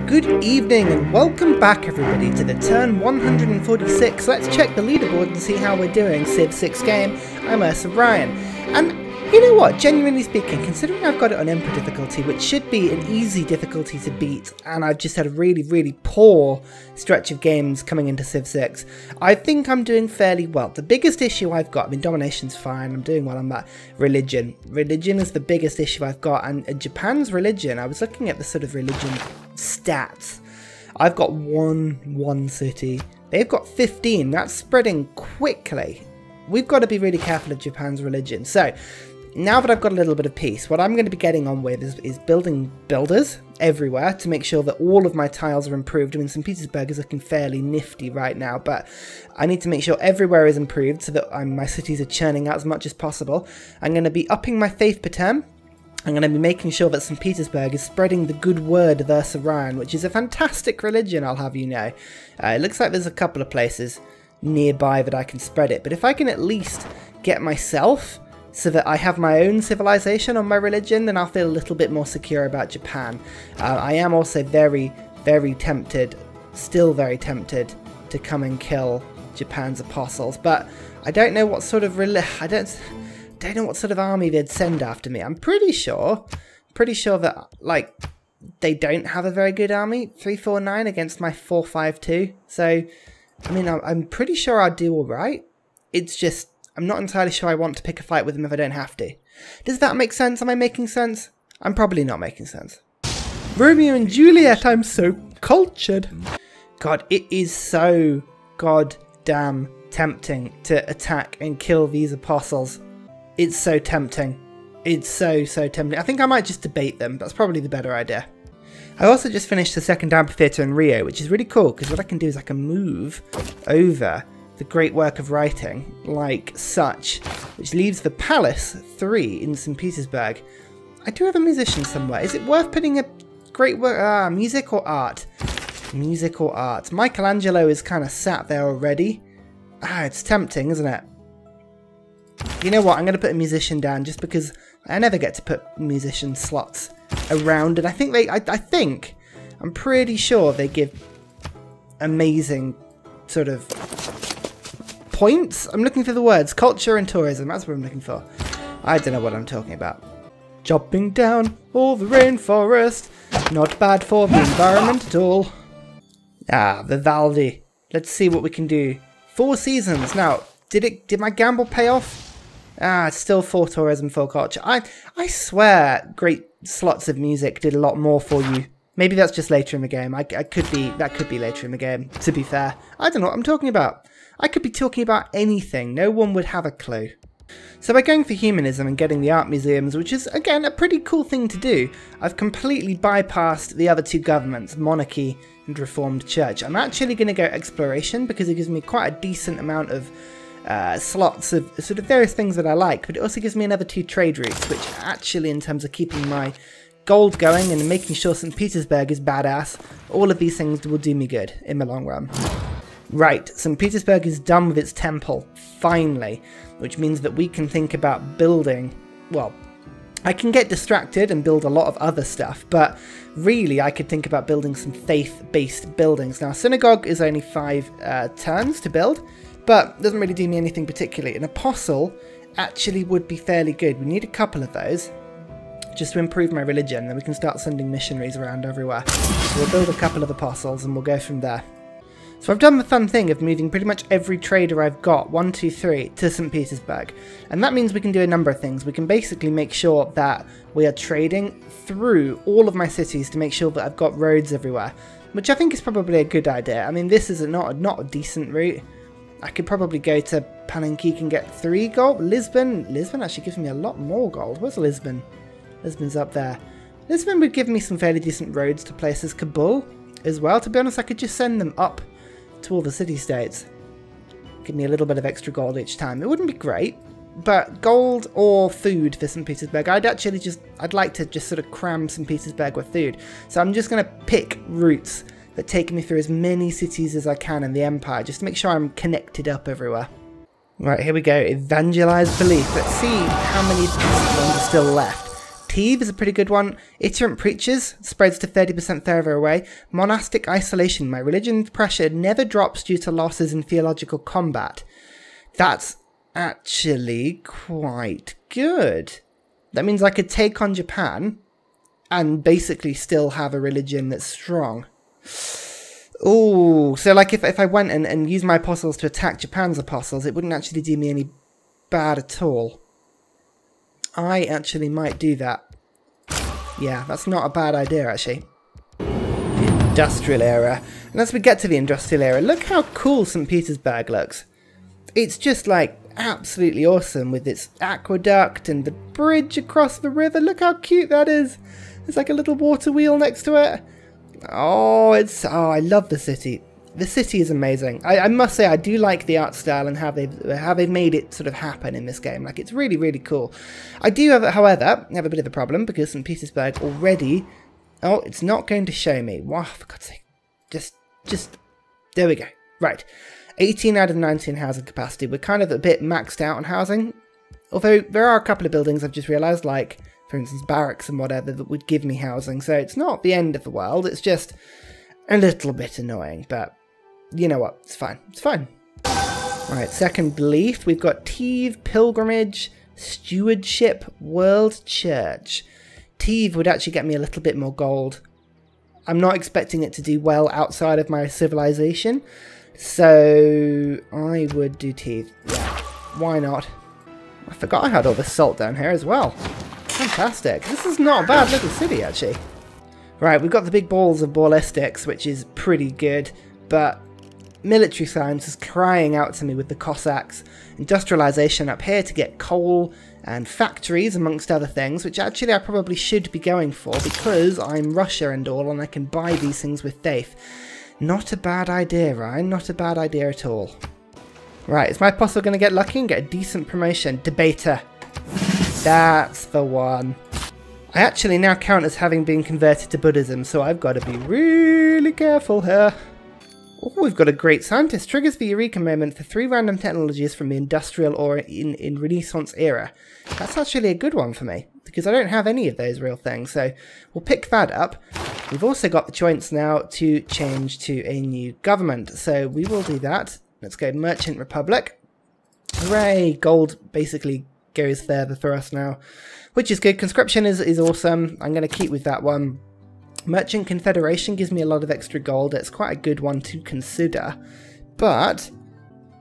Good evening and welcome back everybody to the turn 146. Let's check the leaderboard and see how we're doing. Civ 6 game, I'm Ursa and you know what, genuinely speaking, considering I've got it on Emperor difficulty, which should be an easy difficulty to beat, and I've just had a really poor stretch of games coming into Civ 6, I think I'm doing fairly well. The biggest issue I've got, I mean domination's fine, I'm doing well on that. Religion is the biggest issue I've got, and Japan's religion, I was looking at the sort of religion stats. I've got one city, they've got 15, that's spreading quickly. We've got to be really careful of Japan's religion. So now that I've got a little bit of peace, what I'm going to be getting on with is building builders everywhere to make sure that all of my tiles are improved. I mean, St. Petersburg is looking fairly nifty right now, but I need to make sure everywhere is improved so that my cities are churning out as much as possible. I'm going to be upping my faith per term. I'm going to be making sure that St. Petersburg is spreading the good word of Ursa, which is a fantastic religion, I'll have you know. It looks like there's a couple of places nearby that I can spread it, but if I can at least get myself so that I have my own civilization on my religion, then I'll feel a little bit more secure about Japan. I am also very tempted, still very tempted, to come and kill Japan's apostles, but I don't know what sort of I don't know what sort of army they'd send after me. I'm pretty sure that like they don't have a very good army. 349 against my 452. So I mean, I'm pretty sure I'd do all right. It's just I'm not entirely sure I want to pick a fight with them if I don't have to. Does that make sense? Am I making sense? I'm probably not making sense. Romeo and Juliet, I'm so cultured. God, it is so goddamn tempting to attack and kill these apostles. It's so tempting. It's so tempting. I think I might just debate them. That's probably the better idea. I also just finished the second amphitheatre in Rio, which is really cool because what I can do is I can move over the great work of writing like such, which leaves the Palace 3 in St. Petersburg. I do have a musician somewhere. Is it worth putting a great work? Music or art? Music or art? Michelangelo is kind of sat there already. It's tempting, isn't it? You know what? I'm going to put a musician down just because I never get to put musician slots around, and I think I'm pretty sure they give amazing sort of points. I'm looking for the words culture and tourism. That's what I'm looking for. I don't know what I'm talking about. Chopping down all the rainforest, not bad for the environment at all. Vivaldi. Let's see what we can do. 4 seasons now. Did my gamble pay off? It's still 4 tourism, 4 culture. I swear great slots of music did a lot more for you. Maybe that's just later in the game. That could be later in the game, to be fair. I don't know what I'm talking about. I could be talking about anything. No one would have a clue. So by going for humanism and getting the art museums, which is, again, a pretty cool thing to do, I've completely bypassed the other 2 governments, monarchy and reformed church. I'm actually going to go exploration because it gives me quite a decent amount of slots of sort of various things that I like, but it also gives me another 2 trade routes, which actually, in terms of keeping my gold going and making sure St. Petersburg is badass, all of these things will do me good in the long run. Right, St. Petersburg is done with its temple, finally, which means that we can think about building, well, I can get distracted and build a lot of other stuff, but really I could think about building some faith-based buildings. Now, synagogue is only 5 turns to build, but doesn't really do me anything particularly. An apostle actually would be fairly good. We need a couple of those just to improve my religion, then we can start sending missionaries around everywhere. So we'll build a couple of apostles and we'll go from there. So I've done the fun thing of moving pretty much every trader I've got, 1, 2, 3, to St. Petersburg. And that means we can do a number of things. We can basically make sure that we are trading through all of my cities to make sure that I've got roads everywhere, which I think is probably a good idea. I mean, this is not a decent route. I could probably go to Palanquin and get 3 gold. Lisbon actually gives me a lot more gold. Where's Lisbon? Lisbon's up there. Lisbon would give me some fairly decent roads to places. Kabul as well. To be honest, I could just send them up to all the city-states. Give me a little bit of extra gold each time. It wouldn't be great, but gold or food for St. Petersburg. I'd like to just sort of cram St. Petersburg with food. So I'm just going to pick routes that take me through as many cities as I can in the Empire, just to make sure I'm connected up everywhere. Right, here we go. Evangelize belief. Let's see how many decent ones are still left. Thieves is a pretty good one. Iterant Preachers spreads to 30% further away. Monastic Isolation. My religion's pressure never drops due to losses in theological combat. That's actually quite good. That means I could take on Japan and basically still have a religion that's strong. Oh, so like if I went and used my apostles to attack Japan's apostles, it wouldn't actually do me any bad at all. I actually might do that. Yeah, that's not a bad idea, actually. The Industrial Era. And as we get to the Industrial Era, look how cool St. Petersburg looks. It's just, like, absolutely awesome with its aqueduct and the bridge across the river. Look how cute that is. There's, like, a little water wheel next to it. Oh, I love the city. The city is amazing. I must say I do like the art style and how they've made it sort of happen in this game. Like, it's really, really cool. I do have, however, have a bit of a problem because St. Petersburg already... Oh, it's not going to show me. Wow, for God's sake. Just... There we go. Right. 18 out of 19 housing capacity. We're kind of a bit maxed out on housing. Although there are a couple of buildings I've just realised, like, for instance, barracks and whatever, that would give me housing. So it's not the end of the world. It's just a little bit annoying, but... You know what? It's fine. It's fine. Alright, second belief. We've got Teve, Pilgrimage, Stewardship, World Church. Teve would actually get me a little bit more gold. I'm not expecting it to do well outside of my civilization. So, I would do Teve. Yeah, why not? I forgot I had all this salt down here as well. Fantastic. This is not a bad little city, actually. Right, we've got the big balls of ballistics, which is pretty good. But... military science is crying out to me with the Cossacks. Industrialization up here to get coal and factories, amongst other things, which actually I probably should be going for because I'm Russia and all, and I can buy these things with Faith. Not a bad idea, Ryan. Not a bad idea at all. Right, is my apostle going to get lucky and get a decent promotion? Debater. That's the one. I actually now count as having been converted to Buddhism, so I've got to be really careful here. Oh, we've got a great scientist. Triggers the Eureka moment for 3 random technologies from the Industrial or in Renaissance era. That's actually a good one for me, because I don't have any of those real things, so we'll pick that up. We've also got the choice now to change to a new government, so we will do that. Let's go Merchant Republic. Hooray! Gold basically goes further for us now, which is good. Conscription is awesome. I'm going to keep with that one. Merchant Confederation gives me a lot of extra gold. It's quite a good one to consider. But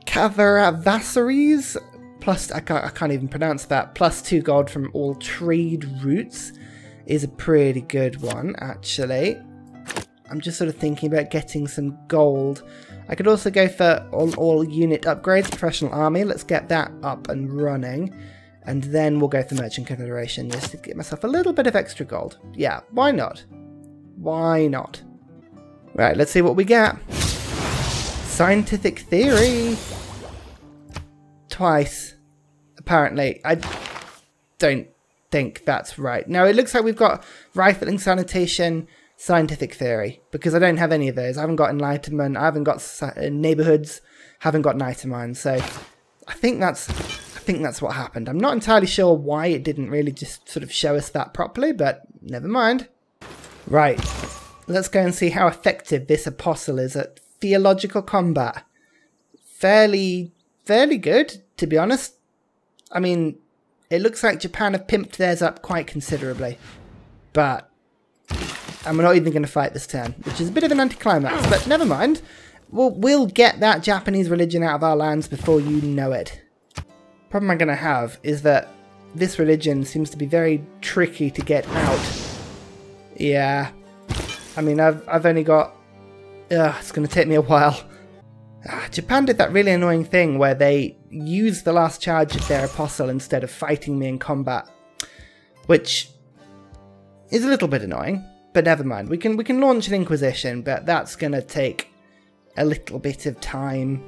Cavaravasaries plus I can't even pronounce that. Plus 2 gold from all trade routes is a pretty good one, actually. I'm just sort of thinking about getting some gold. I could also go for all unit upgrades, professional army. Let's get that up and running. And then we'll go for Merchant Confederation just to get myself a little bit of extra gold. Yeah, why not? Why not? Right, let's see what we get. Scientific theory. Twice. Apparently. I don't think that's right. Now, it looks like we've got rifling, sanitation, scientific theory. Because I don't have any of those. I haven't got enlightenment. I haven't got neighborhoods. Haven't got night-of-mine. So, I think that's what happened. I'm not entirely sure why it didn't really just sort of show us that properly. But, never mind. Right, let's go and see how effective this apostle is at theological combat. Fairly good, to be honest. I mean, it looks like Japan have pimped theirs up quite considerably. But I'm not even going to fight this turn, which is a bit of an anticlimax, but never mind. We'll get that Japanese religion out of our lands before you know it. Problem I'm going to have is that this religion seems to be very tricky to get out. Yeah, I mean, I've only got... it's going to take me a while. Japan did that really annoying thing where they used the last charge of their apostle instead of fighting me in combat, which is a little bit annoying, but never mind. We can launch an Inquisition, but that's going to take a little bit of time.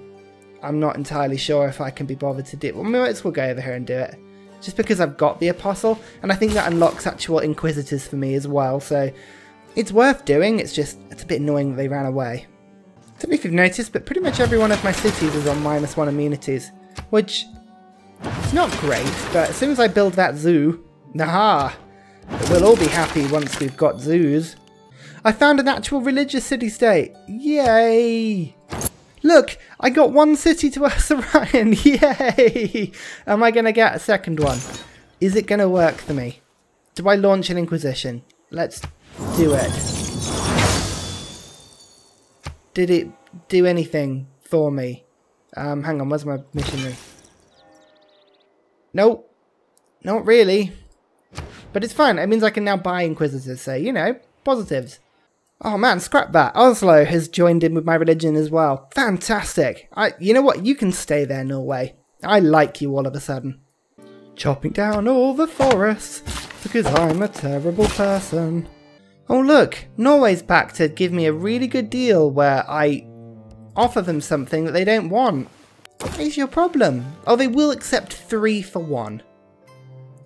I'm not entirely sure if I can be bothered to do it. Well, we might as well go over here and do it. Just because I've got the apostle, and I think that unlocks actual inquisitors for me as well, so it's worth doing. It's a bit annoying that they ran away. I don't know if you've noticed, but pretty much every one of my cities is on -1 immunities, which is not great, but as soon as I build that zoo, aha, But we'll all be happy once we've got zoos. I found an actual religious city-state. Yay! Look, I got one city to Ursa. Yay! Am I going to get a second one? Is it going to work for me? Do I launch an Inquisition? Let's do it. Did it do anything for me? Hang on, where's my missionary? Nope. Not really. But it's fine. It means I can now buy Inquisitors, so, you know, positives. Oh man, scrap that. Oslo has joined in with my religion as well. Fantastic. You know what? You can stay there, Norway. I like you all of a sudden. Chopping down all the forests because I'm a terrible person. Oh look, Norway's back to give me a really good deal where I offer them something that they don't want. What is your problem? Oh, they will accept 3 for 1.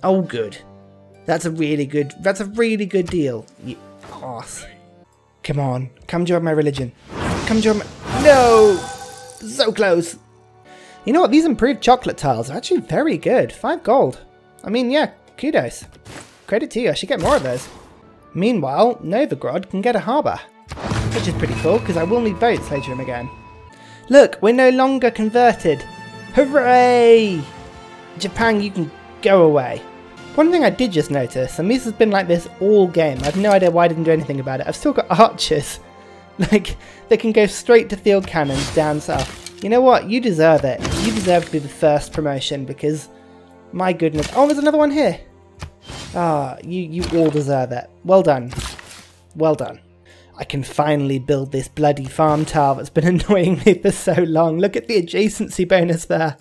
Oh good. That's a really good deal, you arse. Come on, come join my religion. Come join my... No! So close! You know what, these improved chocolate tiles are actually very good. 5 gold. I mean, yeah, kudos. Credit to you, I should get more of those. Meanwhile, Novograd can get a harbour. Which is pretty cool, because I will need boats later in the game. Look, we're no longer converted. Hooray! Japan, you can go away. One thing I did just notice, and this has been like this all game, I have no idea why I didn't do anything about it, I've still got archers. Like, they can go straight to field cannons down south. You know what? You deserve it. You deserve to be the first promotion because, my goodness. Oh, there's another one here. Ah, you all deserve it. Well done. Well done. I can finally build this bloody farm tile that's been annoying me for so long. Look at the adjacency bonus there.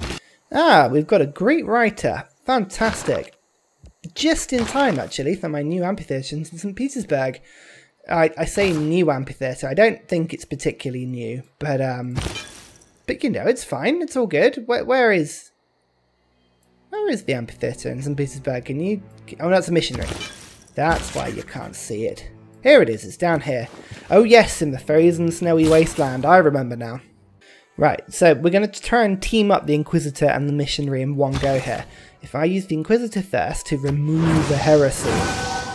Ah, we've got a Greek writer. Fantastic. Just in time, actually, for my new amphitheatre in St. Petersburg. I say new amphitheatre. I don't think it's particularly new, but you know, it's fine. It's all good. Where is the amphitheatre in St. Petersburg? Can you... Oh, that's a missionary. That's why you can't see it. Here it is. It's down here. Oh, yes, in the frozen, snowy wasteland. I remember now. Right, so we're going to try and team up the Inquisitor and the missionary in one go here. If I use the Inquisitor first to remove a heresy...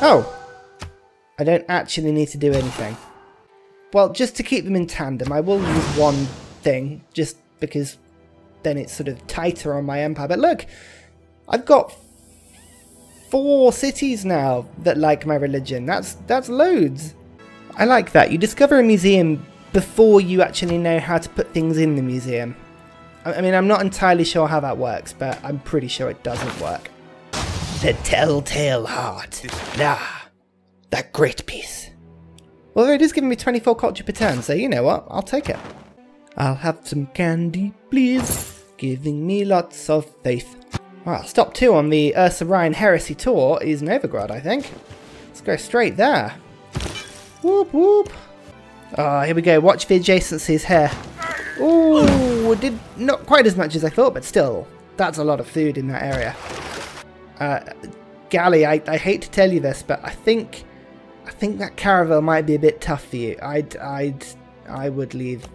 Oh! I don't actually need to do anything. Well, just to keep them in tandem, I will use one thing, just because then it's sort of tighter on my empire. But look, I've got 4 cities now that like my religion. That's loads. I like that. You discover a museum before you actually know how to put things in the museum. I mean, I'm not entirely sure how that works, but I'm pretty sure it doesn't work. The Telltale Heart. That great piece. Well, it is giving me 24 culture per turn, so you know what? I'll take it. I'll have some candy, please. Giving me lots of faith. Well, stop 2 on the Ursa heresy tour is Novograd, I think. Let's go straight there. Whoop, whoop. Ah, here we go. Watch the adjacencies here. Ooh, did not quite as much as I thought, but still, that's a lot of food in that area. Galley, I hate to tell you this, but I think that caravel might be a bit tough for you. I would leave.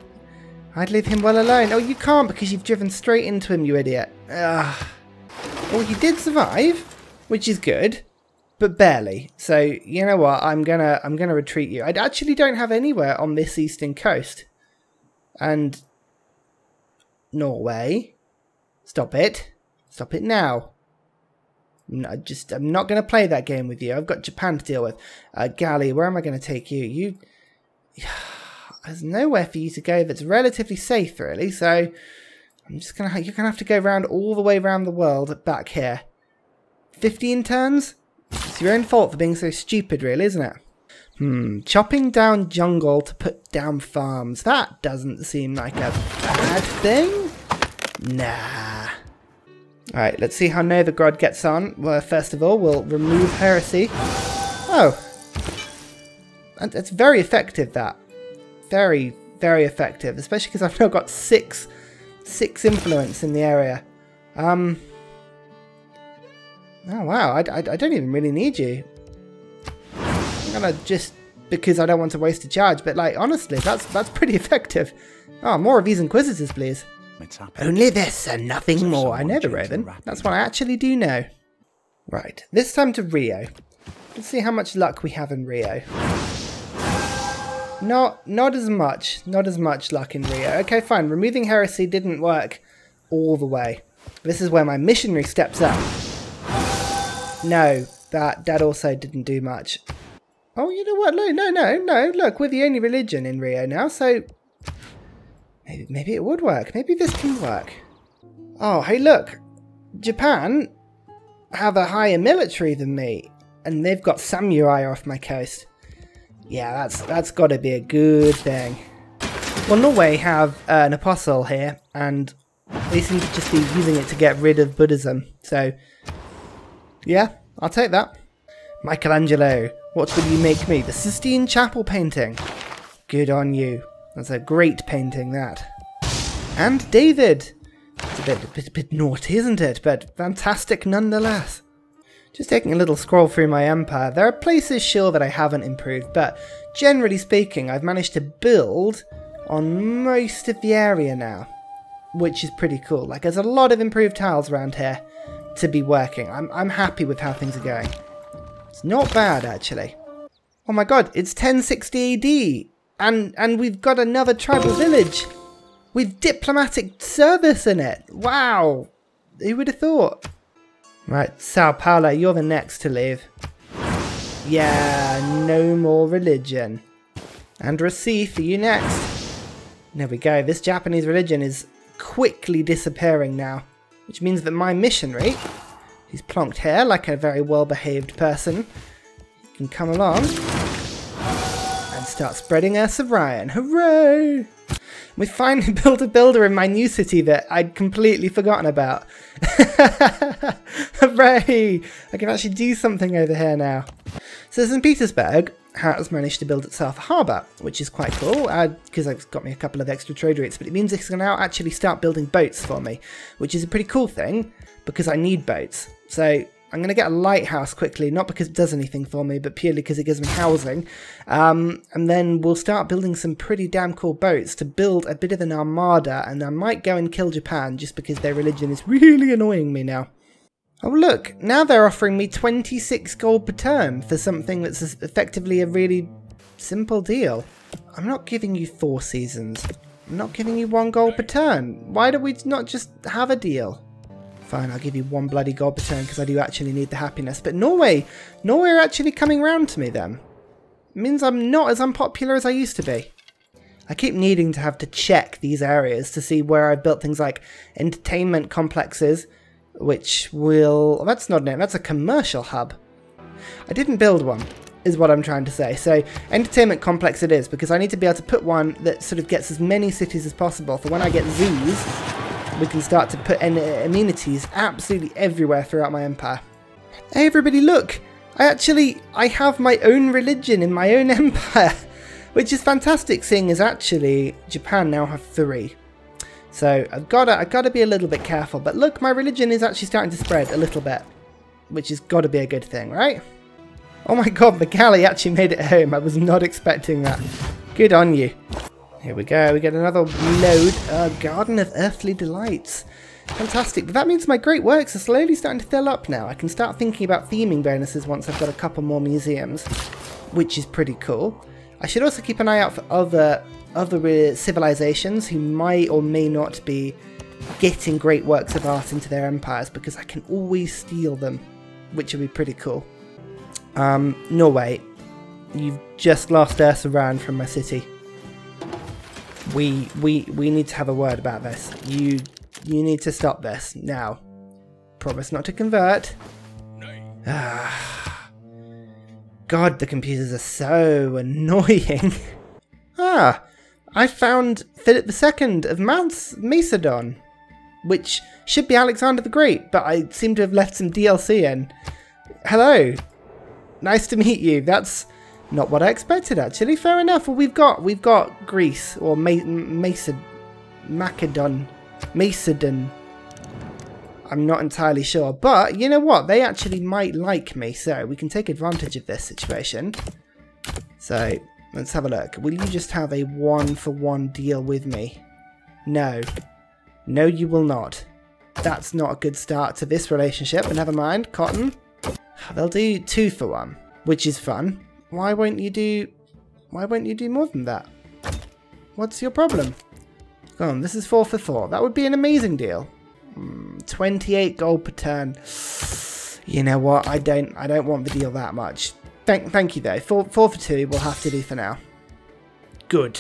I'd leave him well alone. Oh, you can't because you've driven straight into him, you idiot. Ugh. Well, he did survive, which is good, but barely. So you know what? I'm gonna retreat you. I actually don't have anywhere on this eastern coast, and Norway. Stop it! Stop it now! No, I'm not going to play that game with you. I've got Japan to deal with. Galley, where am I going to take you? There's nowhere for you to go that's relatively safe, really. So I'm just you're gonna have to go around all the way around the world back here. 15 turns? It's your own fault for being so stupid, really, isn't it? Chopping down jungle to put down farms. That doesn't seem like a bad thing. Nah. Alright, let's see how Novograd gets on. Well, first of all, we'll remove heresy. Oh. And it's very effective, that. Very, very effective. Especially because I've now got 6 influence in the area. Oh, wow. I don't even really need you. I'm gonna just... because I don't want to waste a charge. But, like, honestly, that's pretty effective. Oh, more of these Inquisitors, please. Only this and nothing more. I know the Raven. That's what I actually do know. Right, this time to Rio. Let's see how much luck we have in Rio. Not as much. Not as much luck in Rio. Okay, fine. Removing heresy didn't work all the way. This is where my missionary steps up. No, that also didn't do much. Oh, you know what? No. Look, we're the only religion in Rio now, so maybe it would work. Maybe this can work. Oh, hey, look. Japan have a higher military than me, and they've got samurai off my coast. Yeah, that's got to be a good thing. Well, Norway have an apostle here, and they seem to just be using it to get rid of Buddhism. So, yeah, I'll take that. Michelangelo, what will you make me? The Sistine Chapel painting. Good on you. That's a great painting, that. And David. It's a bit naughty, isn't it? But fantastic nonetheless. Just taking a little scroll through my empire. There are places, sure, that I haven't improved, but generally speaking, I've managed to build on most of the area now, which is pretty cool. Like, there's a lot of improved tiles around here to be working. I'm happy with how things are going. It's not bad, actually. Oh my god, it's 1060 AD, and we've got another tribal village with diplomatic service in it. Wow, who would have thought? Right, Sao Paulo, you're the next to leave. Yeah, no more religion. And Recife, are you next? There we go. This Japanese religion is quickly disappearing now, which means that my missionary, who's plonked here like a very well-behaved person, can come along and start spreading Ursa. Hooray! We finally built a builder in my new city that I'd completely forgotten about. Hooray! I can actually do something over here now. So St. Petersburg has managed to build itself a harbour, which is quite cool, because it's got me a couple of extra trade routes, but it means it's going to now actually start building boats for me, which is a pretty cool thing, because I need boats. So I'm going to get a lighthouse quickly, not because it does anything for me, but purely because it gives me housing. And then we'll start building some pretty damn cool boats to build a bit of an armada, and I might go and kill Japan just because their religion is really annoying me now. Oh look, now they're offering me 26 gold per turn for something that's effectively a really simple deal. I'm not giving you 4 seasons. I'm not giving you 1 gold per turn. Why do we not just have a deal? Fine, I'll give you 1 bloody gold per turn because I do actually need the happiness. But Norway are actually coming round to me then. It means I'm not as unpopular as I used to be. I keep needing to have to check these areas to see where I've built things like entertainment complexes, which will... that's not it, that's a commercial hub. I didn't build one, is what I'm trying to say. So, entertainment complex it is, because I need to be able to put one that sort of gets as many cities as possible. For when I get zoos, we can start to put amenities absolutely everywhere throughout my empire. Hey everybody, look! I have my own religion in my own empire, which is fantastic, seeing as actually Japan now have 3. So I've got to be a little bit careful. But look, my religion is actually starting to spread a little bit, which has got to be a good thing, right? Oh my god, the galley actually made it home. I was not expecting that. Good on you. Here we go. We get another load. Garden of Earthly Delights. Fantastic. But that means my great works are slowly starting to fill up now. I can start thinking about theming bonuses once I've got a couple more museums, which is pretty cool. I should also keep an eye out for other civilizations who might or may not be getting great works of art into their empires, because I can always steal them, which would be pretty cool. Norway, you've just lost Ursa from my city. We need to have a word about this. You need to stop this now. Promise not to convert. God, the computers are so annoying. I found Philip II of Macedon, which should be Alexander the Great, but I seem to have left some DLC in. Hello. Nice to meet you. That's not what I expected, actually. Fair enough. Well, we've got Greece, or Macedon. I'm not entirely sure, but you know what? They actually might like me, so we can take advantage of this situation. So let's have a look. Will you just have a 1-for-1 deal with me? No. No, you will not. That's not a good start to this relationship, but never mind. Cotton. They'll do 2-for-1. which is fun. Why won't you do more than that? What's your problem? Go on, this is 4 for 4. That would be an amazing deal. 28 gold per turn. You know what? I don't want the deal that much. Thank you though. 4 for 2 we'll have to do for now. Good.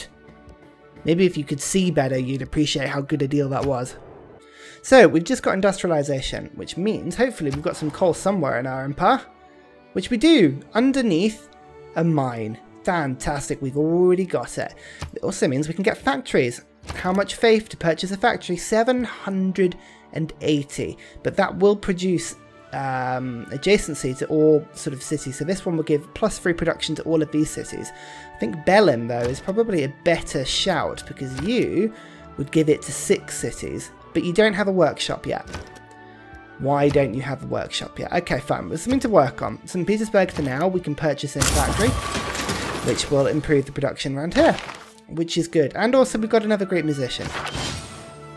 Maybe if you could see better, you'd appreciate how good a deal that was. So we've just got industrialization, which means hopefully we've got some coal somewhere in our empire, which we do underneath a mine. Fantastic, we've already got it. It also means we can get factories. How much faith to purchase a factory? 780, but that will produce adjacency to all sort of cities. So this one will give +3 production to all of these cities. I think Bellin though is probably a better shout because you would give it to 6 cities, but you don't have a workshop yet. Why don't you have a workshop yet? Okay, fine. There's something to work on. St. Petersburg for now, we can purchase in a factory, which will improve the production around here, which is good. And also we've got another great musician,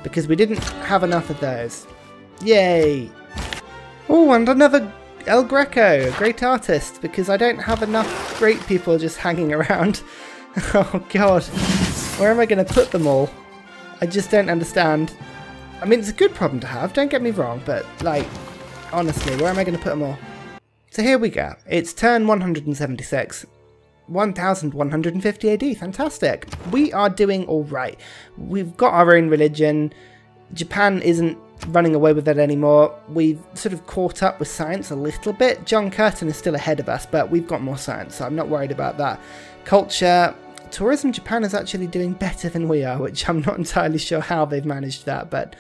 because we didn't have enough of those. Yay! Oh, and another El Greco, a great artist, because I don't have enough great people just hanging around. Oh god, where am I going to put them all? I just don't understand. I mean, it's a good problem to have, don't get me wrong, but, like, honestly, where am I going to put them all? So here we go. It's turn 176. 1150 AD, fantastic. We are doing alright. We've got our own religion. Japan isn't running away with it anymore. We've sort of caught up with science a little bit. John Curtin is still ahead of us, but we've got more science, so I'm not worried about that. Culture. Tourism, Japan is actually doing better than we are, which I'm not entirely sure how they've managed that, but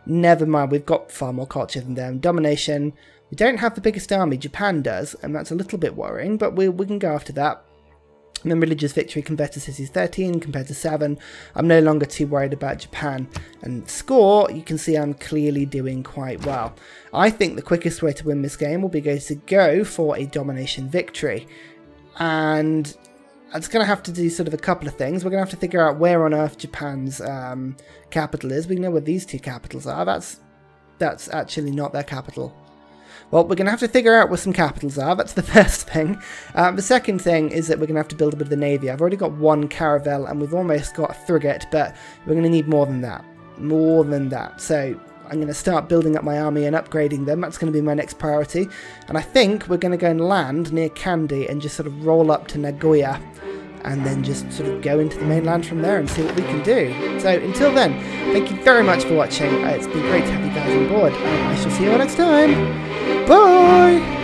never mind, we've got far more culture than them. Domination, we don't have the biggest army, Japan does, and that's a little bit worrying, but we can go after that. And then religious victory compared to cities 13 compared to 7. I'm no longer too worried about Japan. And score, you can see I'm clearly doing quite well. I think the quickest way to win this game will be to go for a domination victory. And it's going to have to do sort of a couple of things. We're going to have to figure out where on earth Japan's capital is. We know where these 2 capitals are. That's actually not their capital. Well, we're going to have to figure out where some capitals are. That's the first thing. The second thing is that we're going to have to build a bit of the navy. I've already got 1 caravel and we've almost got a frigate, but we're going to need more than that. More than that. So I'm going to start building up my army and upgrading them. That's going to be my next priority. And I think we're going to go and land near Kandy and just sort of roll up to Nagoya and then just sort of go into the mainland from there and see what we can do. So until then, thank you very much for watching. It's been great to have you guys on board, and I shall see you all next time. Bye!